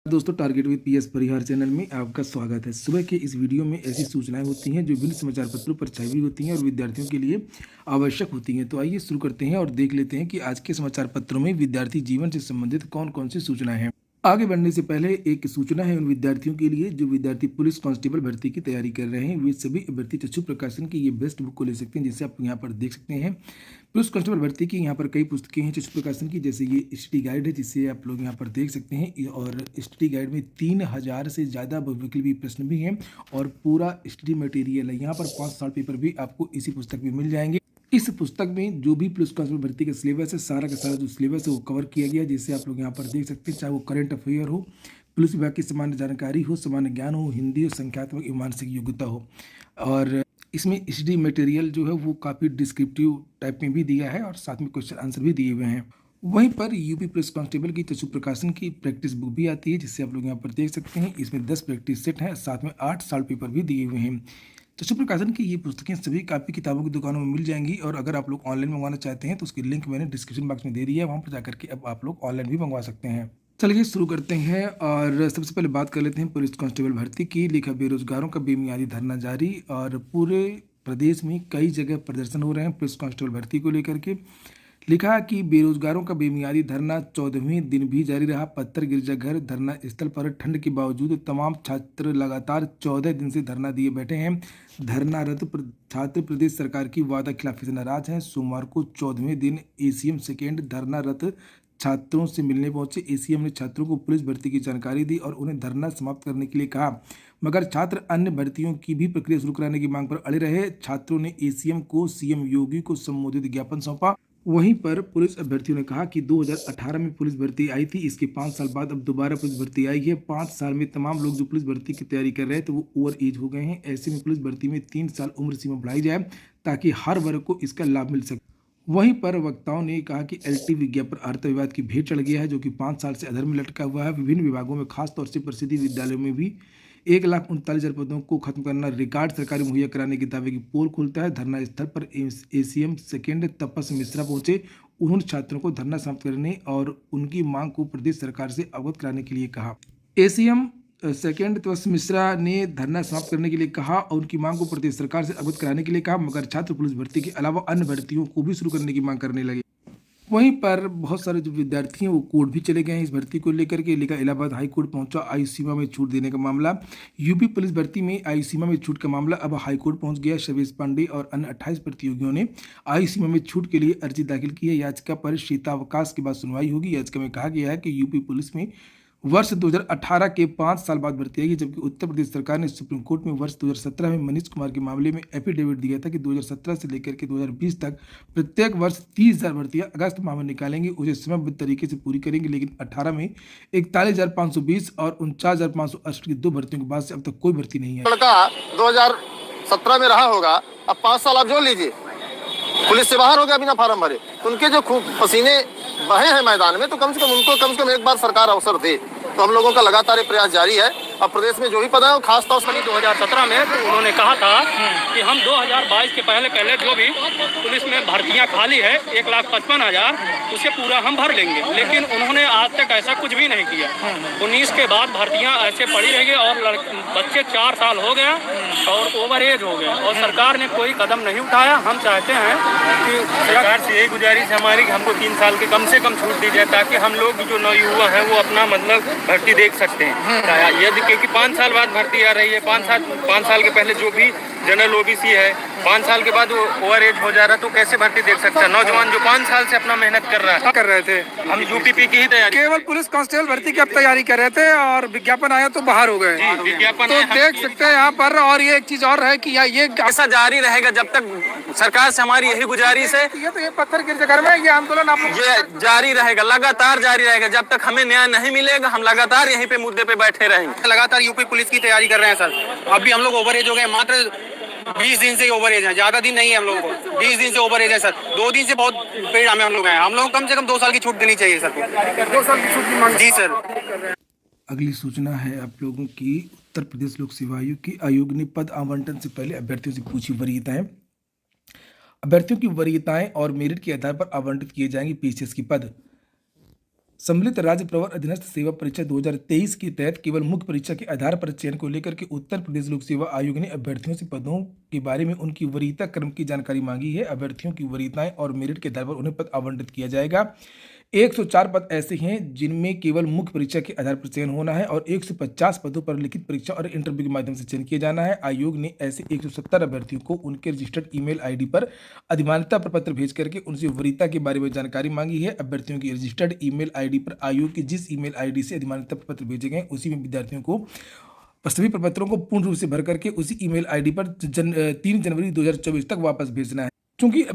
दोस्तों, target with PS Parihar channel में आपका स्वागत है। सुबह के इस वीडियो में ऐसी सूचनाएं होती हैं जो विभिन्न समाचार पत्रों पर छाई हुई होती हैं और विद्यार्थियों के लिए आवश्यक होती हैं। तो आइए शुरू करते हैं और देख लेते हैं कि आज के समाचार पत्रों में विद्यार्थी जीवन से संबंधित कौन कौन सी सूचनाएं हैं। आगे बढ़ने से पहले एक सूचना है उन विद्यार्थियों के लिए जो विद्यार्थी पुलिस कांस्टेबल भर्ती की तैयारी कर रहे हैं। वे सभी अभ्यर्थी चक्षु प्रकाशन की ये बेस्ट बुक को ले सकते हैं, जिसे आप यहाँ पर देख सकते हैं। पुलिस कांस्टेबल भर्ती की यहाँ पर कई पुस्तकें हैं चक्षु प्रकाशन की, जैसे ये स्टडी गाइड है जिसे आप लोग यहाँ पर देख सकते हैं। और स्टडी गाइड में 3000 से ज़्यादा बहुविकल्पी प्रश्न भी हैं और पूरा स्टडी मटेरियल है। यहाँ पर 5 साल पेपर भी आपको इसी पुस्तक में मिल जाएंगे। इस पुस्तक में जो भी पुलिस कांस्टेबल भर्ती का सिलेबस है, सारा का सारा जो सिलेबस है वो कवर किया गया है, जिसे आप लोग यहाँ पर देख सकते हैं। चाहे वो करंट अफेयर हो, पुलिस विभाग की सामान्य जानकारी हो, सामान्य ज्ञान हो, हिंदी हो, संख्यात्मक एवं मानसिक योग्यता हो। और इसमें स्टडी मटेरियल जो है वो काफ़ी डिस्क्रिप्टिव टाइप में भी दिया है और साथ में क्वेश्चन आंसर भी दिए हुए हैं। वहीं पर यूपी पुलिस कांस्टेबल की चक्षु प्रकाशन की प्रैक्टिस बुक भी आती है, जिससे आप लोग यहाँ पर देख सकते हैं। इसमें 10 प्रैक्टिस सेट हैं, साथ में 8 साल पेपर भी दिए हुए हैं। चक्षु प्रकाशन की ये पुस्तकें सभी कापी किताबों की दुकानों में मिल जाएंगी और अगर आप लोग ऑनलाइन मंगवाना चाहते हैं तो उसकी लिंक मैंने डिस्क्रिप्शन बॉक्स में दे दी है, वहाँ पर जाकर के अब आप लोग ऑनलाइन भी मंगवा सकते हैं। चलिए शुरू करते हैं और सबसे पहले बात कर लेते हैं पुलिस कांस्टेबल भर्ती की। लिखा, बेरोजगारों का बेमियादी धरना जारी और पूरे प्रदेश में कई जगह प्रदर्शन हो रहे हैं पुलिस कांस्टेबल भर्ती को लेकर के। लिखा कि बेरोजगारों का बेमियादी धरना 14वें दिन भी जारी रहा। पत्थर गिरजाघर धरना स्थल पर ठंड के बावजूद तमाम छात्र लगातार 14 दिन से धरना दिए बैठे हैं। धरनारत छात्र प्रदेश सरकार की वादा खिलाफी से नाराज हैं। सोमवार को 14वें दिन एसीएम सेकेंड धरनारत छात्रों से मिलने पहुंचे। एसीएम ने छात्रों को पुलिस भर्ती की जानकारी दी और उन्हें धरना समाप्त करने के लिए कहा, मगर छात्र अन्य भर्तियों की भी प्रक्रिया शुरू कराने की मांग पर अड़े रहे। छात्रों ने एसीएम को सीएम योगी को संबोधित ज्ञापन सौंपा। वहीं पर पुलिस अभ्यर्थियों ने कहा कि 2018 में पुलिस भर्ती आई थी, इसके 5 साल बाद अब दोबारा पुलिस भर्ती आई है। 5 साल में तमाम लोग जो पुलिस भर्ती की तैयारी कर रहे हैं तो वो ओवर एज हो गए हैं। ऐसे में पुलिस भर्ती में 3 साल उम्र सीमा बढ़ाई जाए ताकि हर वर्ग को इसका लाभ मिल सके। वहीं पर वक्ताओं ने कहा कि एलटी विज्ञापन आर्थिक विवाद की भेंट चढ़ गया है, जो कि 5 साल से अधर में लटका हुआ है। विभिन्न विभागों में खासतौर से प्रसिद्धि विद्यालयों में भी 1,39,000 पदों को खत्म करना, रिकॉर्ड सरकारी मुहैया कराने के दावे की पोल खुलता है। धरना स्थल पर एसीएम सेकेंड तपस मिश्रा पहुंचे। उन्होंने छात्रों को धरना समाप्त करने और उनकी मांग को प्रदेश सरकार से अवगत कराने के लिए कहा। एसीएम सेकेंड तपस मिश्रा ने धरना समाप्त करने के लिए कहा और उनकी मांग को प्रदेश सरकार से अवगत कराने के लिए कहा, मगर छात्र पुलिस भर्ती के अलावा अन्य भर्तियों को भी शुरू करने की मांग करने लगे। वहीं पर बहुत सारे जो विद्यार्थी हैं वो कोर्ट भी चले गए हैं इस भर्ती को लेकर के। लिखा, इलाहाबाद हाई कोर्ट पहुंचा आयु सीमा में छूट देने का मामला। यूपी पुलिस भर्ती में आयु सीमा में छूट का मामला अब हाई कोर्ट पहुंच गया। शवेश पांडे और अन्य 28 प्रतियोगियों ने आयु सीमा में छूट के लिए अर्जी दाखिल की है। याचिका पर शीतावकाश के बाद सुनवाई होगी। याचिका में कहा गया है कि यूपी पुलिस में वर्ष 2018 के 5 साल बाद भर्ती आई है, जबकि उत्तर प्रदेश सरकार ने सुप्रीम कोर्ट में वर्ष 2017 में मनीष कुमार के मामले में एफिडेविट दिया था कि 2017 से लेकर के 2020 तक प्रत्येक वर्ष 30,000 भर्तियां अगस्त माह में निकालेंगे, उसे समयबद्ध तरीके से पूरी करेंगे। लेकिन 18 में 41,520 और 49,568 की 2 भर्तियों के बाद से अब तक कोई भर्ती नहीं है। लड़का 2017 में रहा होगा, अब 5 साल आप जोड़ लीजिए, पुलिस से बाहर हो गया बिना फार्म भरे। तो उनके जो खूब पसीने बहे हैं मैदान में, तो कम से कम उनको एक बार सरकार अवसर दे। तो हम लोगों का लगातार प्रयास जारी है। अब प्रदेश में जो भी पद है वो खासतौर से 2017 में तो उन्होंने कहा था कि हम 2022 के पहले जो भी पुलिस में भर्तियां खाली है 1,55,000 उसे पूरा हम भर लेंगे, लेकिन उन्होंने आज तक ऐसा कुछ भी नहीं किया। 19 के बाद भर्तियां ऐसे पड़ी रह गई और बच्चे 4 साल हो गया और ओवर एज हो गया और सरकार ने कोई कदम नहीं उठाया। हम चाहते हैं कि सरकार से यही गुजारिश हमारी कि हमको 3 साल के कम से कम छूट दी जाए, ताकि हम लोग जो नवयुवा है वो अपना मतलब भर्ती देख सकते हैं। यदि क्योंकि 5 साल बाद भर्ती आ रही है, 5 साल के पहले जो भी जनरल ओबीसी है 5 साल के बाद वो ओवर एज हो जा रहा है, तो कैसे भर्ती देख सकता है? नौजवान जो 5 साल से अपना मेहनत कर रहे थे, हम यूपीपी की ही तैयारी, केवल पुलिस कांस्टेबल भर्ती की अब तैयारी कर रहे थे और विज्ञापन आया तो बाहर हो गए। विज्ञापन तो देख सकते हैं यहाँ पर। और ये एक चीज और है कि ये ऐसा जारी रहेगा जब तक सरकार से हमारी यही गुजारिश है। ये पत्थर गिरजाघर में ये आंदोलन आप लोग ये जारी रहेगा, लगातार जारी रहेगा जब तक हमें न्याय नहीं मिलेगा। हम लगातार यहीं पे मुद्दे पे बैठे रहेंगे। लगातार यूपी पुलिस की तैयारी कर रहे हैं सर। अभी हम लोग ओवर एज हो गए, मात्र 20 दिन से ओवर एज है, ज्यादा दिन नहीं है हम लोगों को। 20 दिन से ओवर एज है सर। 2 दिन से बहुत पेड़ में हम लोग हैं। हम लोग कम से कम 2 साल की छूट देनी चाहिए सर। 2 साल की छूट की मांग जी सर। अगली सूचना है आप लोगों की। उत्तर प्रदेश लोक सेवा आयोग ने पद आवंटन से पहले अभ्यर्थियों से पूछी वरीयताएं। अभ्यर्थियों की वरीयताएं और मेरिट के आधार पर आवंटित किए जाएंगे पीसीएस की पद। सम्मिलित राज्य प्रवर अधीनस्थ सेवा परीक्षा 2023 के तहत केवल मुख्य परीक्षा के आधार पर चयन को लेकर के उत्तर प्रदेश लोक सेवा आयोग ने अभ्यर्थियों से पदों के बारे में उनकी वरीयता क्रम की जानकारी मांगी है। अभ्यर्थियों की वरीयताएं और मेरिट के आधार पर उन्हें पद आवंटित किया जाएगा। 104 पद ऐसे हैं जिनमें केवल मुख्य परीक्षा के आधार पर चयन होना है और 150 पदों पर लिखित परीक्षा और इंटरव्यू के माध्यम से चयन किया जाना है। आयोग ने ऐसे 170 अभ्यर्थियों को उनके रजिस्टर्ड ईमेल आईडी पर अधिमान्यता प्रपत्र भेज करके उनसे वरीयता के बारे में जानकारी मांगी है। अभ्यर्थियों की रजिस्टर्ड ईमेल आईडी पर आयोग की जिस ईमेल आईडी से अधिमान्यता प्रपत्र भेजे गए उसी में विद्यार्थियों को सभी प्रपत्रों को पूर्ण रूप से भर करके उसी ईमेल आईडी पर 3 जनवरी 2024 तक वापस भेजना है। चूंकि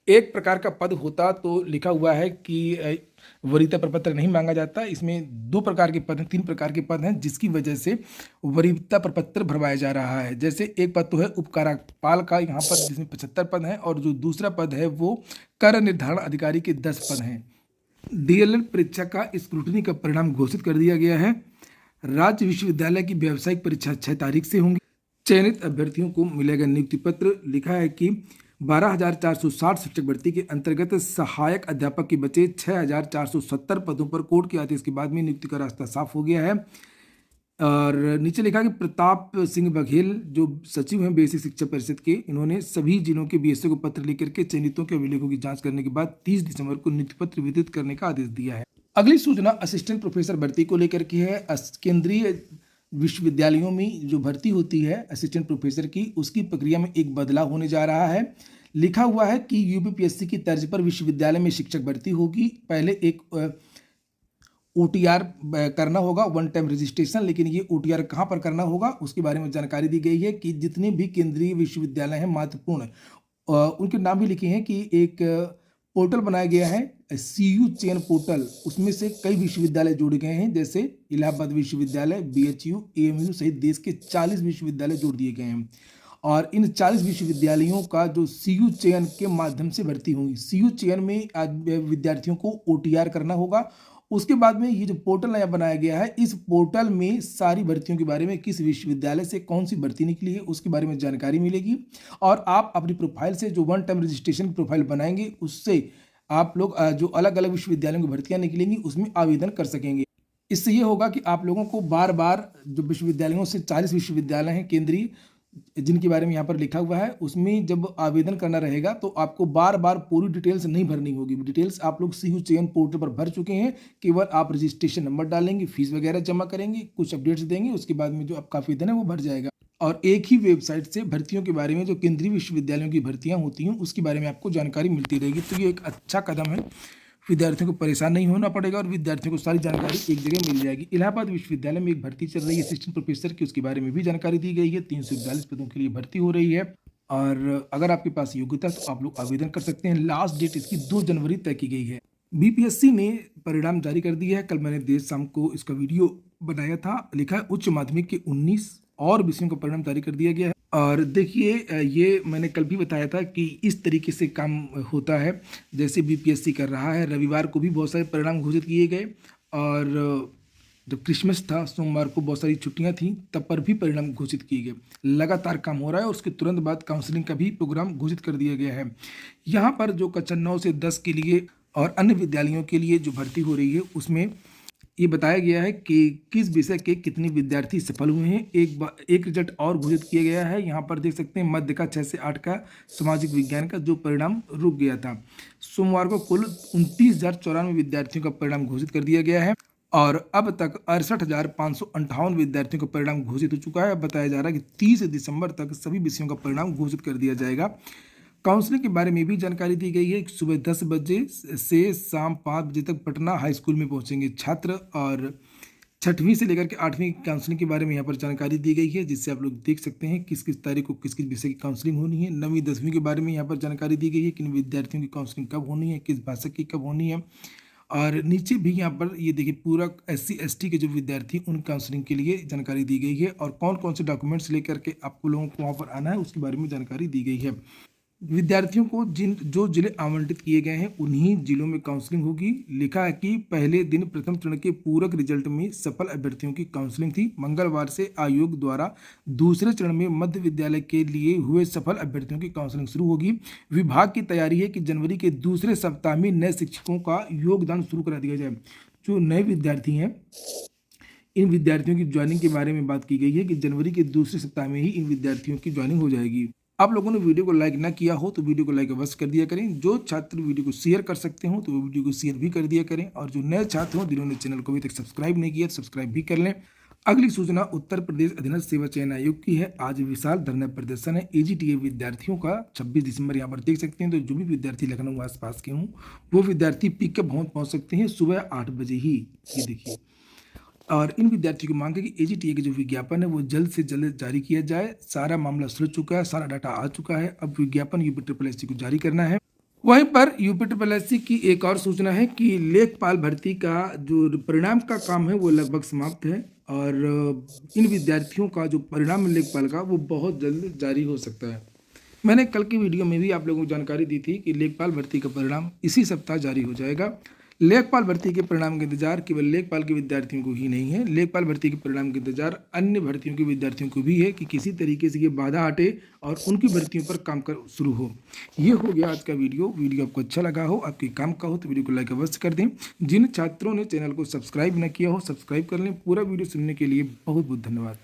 एक प्रकार का पद होता तो लिखा हुआ है कि वरीयता प्रपत्र नहीं मांगा जाता। इसमें 2 प्रकार के पद हैं, 3 प्रकार के पद हैं, जिसकी वजह से वरीयता प्रपत्र भरवाया जा रहा है। जैसे एक पद तो है उपकार्यपाल का यहाँ पर, जिसमें 75 पद हैं, और जो दूसरा पद है वो कर निर्धारण अधिकारी के 10 पद हैं। डीएलएड परीक्षा का स्क्रूटनी का परिणाम घोषित कर दिया गया है। राज्य विश्वविद्यालय की व्यावसायिक परीक्षा 6 तारीख से होंगी। चयनित अभ्यर्थियों को मिलेगा नियुक्ति पत्र। लिखा है कि 12,460 शिक्षक भर्ती के अंतर्गत सहायक अध्यापक के बचे 6,470 पदों पर कोर्ट के आदेश के बाद में नियुक्ति का रास्ता साफ हो गया है। और नीचे लिखा कि प्रताप सिंह बघेल जो सचिव हैं बेसिक शिक्षा परिषद के, इन्होंने सभी जिलों के बीएसओ को पत्र लेकर के चयनितों के अभिलेखों की जांच करने के बाद 30 दिसंबर को नियुक्ति पत्र वितरित करने का आदेश दिया है। अगली सूचना असिस्टेंट प्रोफेसर भर्ती को लेकर के है। केंद्रीय विश्वविद्यालयों में जो भर्ती होती है असिस्टेंट प्रोफेसर की, उसकी प्रक्रिया में एक बदलाव होने जा रहा है। लिखा हुआ है कि यूपीपीएससी की तर्ज पर विश्वविद्यालय में शिक्षक भर्ती होगी। पहले एक OTR करना होगा, 1 टाइम रजिस्ट्रेशन, लेकिन ये OTR कहाँ पर करना होगा उसके बारे में जानकारी दी गई है कि जितने भी केंद्रीय विश्वविद्यालय हैं महत्वपूर्ण, उनके नाम भी लिखे हैं कि एक पोर्टल बनाया गया है CU चयन पोर्टल। उसमें से कई विश्वविद्यालय जोड़े गए हैं, जैसे इलाहाबाद विश्वविद्यालय, BHU, AMU सहित देश के 40 विश्वविद्यालय जोड़ दिए गए हैं। और इन 40 विश्वविद्यालयों का जो CU चयन के माध्यम से भर्ती होंगी। CU चयन में आज विद्यार्थियों को OTR करना होगा। उसके बाद में ये जो पोर्टल नया बनाया गया है, इस पोर्टल में सारी भर्तियों के बारे में, किस विश्वविद्यालय से कौन सी भर्ती निकली है उसके बारे में जानकारी मिलेगी। और आप अपनी प्रोफाइल से जो 1 टाइम रजिस्ट्रेशन प्रोफाइल बनाएंगे, उससे आप लोग जो अलग अलग विश्वविद्यालयों की भर्तियां निकलेंगी उसमें आवेदन कर सकेंगे। इससे ये होगा कि आप लोगों को बार बार जो विश्वविद्यालयों से 40 विश्वविद्यालय हैं केंद्रीय, जिनके बारे में यहाँ पर लिखा हुआ है, उसमें जब आवेदन करना रहेगा तो आपको बार बार पूरी डिटेल्स नहीं भरनी होगी। डिटेल्स आप लोग CU चयन पोर्टल पर भर चुके हैं। केवल आप रजिस्ट्रेशन नंबर डालेंगे, फीस वगैरह जमा करेंगे, कुछ अपडेट्स देंगे, उसके बाद में जो आपका आवेदन है वो भर जाएगा। और एक ही वेबसाइट से भर्तियों के बारे में, जो केंद्रीय विश्वविद्यालयों की भर्तियाँ होती हैं उसके बारे में आपको जानकारी मिलती रहेगी। तो ये एक अच्छा कदम है, विद्यार्थियों को परेशान नहीं होना पड़ेगा और विद्यार्थियों को सारी जानकारी एक जगह मिल जाएगी। इलाहाबाद विश्वविद्यालय में एक भर्ती चल रही है असिस्टेंट प्रोफेसर की, उसके बारे में भी जानकारी दी गई है। 342 पदों के लिए भर्ती हो रही है और अगर आपके पास योग्यता तो आप लोग आवेदन कर सकते हैं। लास्ट डेट इसकी 2 जनवरी तय की गई है। BPSC ने परिणाम जारी कर दिया है। कल मैंने देर शाम को इसका वीडियो बनाया था। लिखा है उच्च माध्यमिक के 19 और विषयों का परिणाम जारी कर दिया गया है। और देखिए, ये मैंने कल भी बताया था कि इस तरीके से काम होता है जैसे BPSC कर रहा है। रविवार को भी बहुत सारे परिणाम घोषित किए गए और जब क्रिसमस था, सोमवार को बहुत सारी छुट्टियां थी, तब पर भी परिणाम घोषित किए गए। लगातार काम हो रहा है और उसके तुरंत बाद काउंसलिंग का भी प्रोग्राम घोषित कर दिया गया है। यहाँ पर जो कक्षा 9 से 10 के लिए और अन्य विद्यालयों के लिए जो भर्ती हो रही है उसमें ये बताया गया है कि किस विषय के कितने विद्यार्थी सफल हुए हैं। एक रिजल्ट और घोषित किया गया है। यहाँ पर देख सकते हैं मध्य का 6 से 8 का सामाजिक विज्ञान का जो परिणाम रुक गया था। सोमवार को कुल 29,094 विद्यार्थियों का परिणाम घोषित कर दिया गया है और अब तक 68,558 विद्यार्थियों का परिणाम घोषित हो चुका है। अब बताया जा रहा है कि 30 दिसंबर तक सभी विषयों का परिणाम घोषित कर दिया जाएगा। काउंसलिंग के बारे में भी जानकारी दी गई है। सुबह 10 बजे से शाम 5 बजे तक पटना हाई स्कूल में पहुंचेंगे छात्र और 6वीं से लेकर के 8वीं की काउंसलिंग के बारे में यहाँ पर जानकारी दी गई है, जिससे आप लोग देख सकते हैं किस किस तारीख को किस किस विषय की काउंसलिंग होनी है। 9वीं 10वीं के बारे में यहाँ पर जानकारी दी गई है, किन विद्यार्थियों की काउंसलिंग कब होनी है, किस भाषा की कब होनी है। और नीचे भी यहाँ पर ये देखिए पूरा SC ST के जो विद्यार्थी उन काउंसलिंग के लिए जानकारी दी गई है और कौन कौन से डॉक्यूमेंट्स लेकर के आपको लोगों को वहाँ पर आना है उसके बारे में जानकारी दी गई है। विद्यार्थियों को जो जिले आवंटित किए गए हैं उन्हीं जिलों में काउंसलिंग होगी। लिखा है कि पहले दिन प्रथम चरण के पूरक रिजल्ट में सफल अभ्यर्थियों की काउंसलिंग थी। मंगलवार से आयोग द्वारा दूसरे चरण में मध्य विद्यालय के लिए हुए सफल अभ्यर्थियों की काउंसलिंग शुरू होगी। विभाग की तैयारी है कि जनवरी के दूसरे सप्ताह में नए शिक्षकों का योगदान शुरू करा दिया जाए। जो नए विद्यार्थी हैं, इन विद्यार्थियों की ज्वाइनिंग के बारे में बात की गई है कि जनवरी के दूसरे सप्ताह में ही इन विद्यार्थियों की ज्वाइनिंग हो जाएगी। आप लोगों ने वीडियो को लाइक ना किया हो तो वीडियो को लाइक अवश्य कर दिया करें। जो छात्र वीडियो को शेयर कर सकते हो तो वो वीडियो को शेयर भी कर दिया करें। और जो नए छात्र हों जिन्होंने चैनल को अभी तक सब्सक्राइब नहीं किया तो सब्सक्राइब भी कर लें। अगली सूचना उत्तर प्रदेश अधीनस्थ सेवा चयन आयोग की है। आज विशाल धरना प्रदर्शन है AGTA विद्यार्थियों का 26 दिसंबर। यहाँ पर देख सकते हैं। तो जो भी विद्यार्थी लखनऊ आसपास के हों वो विद्यार्थी पिकअप भवन पहुँच सकते हैं सुबह 8 बजे ही। ये देखिए, और इन विद्यार्थियों की मांग है कि AGTA के जो विज्ञापन है वो जल्द से जल्द जारी किया जाए। सारा मामला सुलझ चुका है, सारा डाटा आ चुका है। अब विज्ञापन UPSSC को जारी करना है। वहीं पर UPSSC की एक और सूचना है कि लेखपाल भर्ती का जो परिणाम का काम है वो लगभग समाप्त है और इन विद्यार्थियों का जो परिणाम है लेखपाल का वो बहुत जल्द जारी हो सकता है। मैंने कल की वीडियो में भी आप लोगों को जानकारी दी थी कि लेखपाल भर्ती का परिणाम इसी सप्ताह जारी हो जाएगा। लेखपाल भर्ती के परिणाम का इंतजार केवल लेखपाल के विद्यार्थियों को ही नहीं है, लेखपाल भर्ती के परिणाम का इंतजार अन्य भर्तियों के विद्यार्थियों को भी है कि किसी तरीके से ये बाधा हटे और उनकी भर्तियों पर काम कर शुरू हो। ये हो गया आज का वीडियो। आपको अच्छा लगा हो, आपके काम का हो तो वीडियो को लाइक अवश्य कर दें। जिन छात्रों ने चैनल को सब्सक्राइब न किया हो सब्सक्राइब कर लें। पूरा वीडियो सुनने के लिए बहुत बहुत धन्यवाद।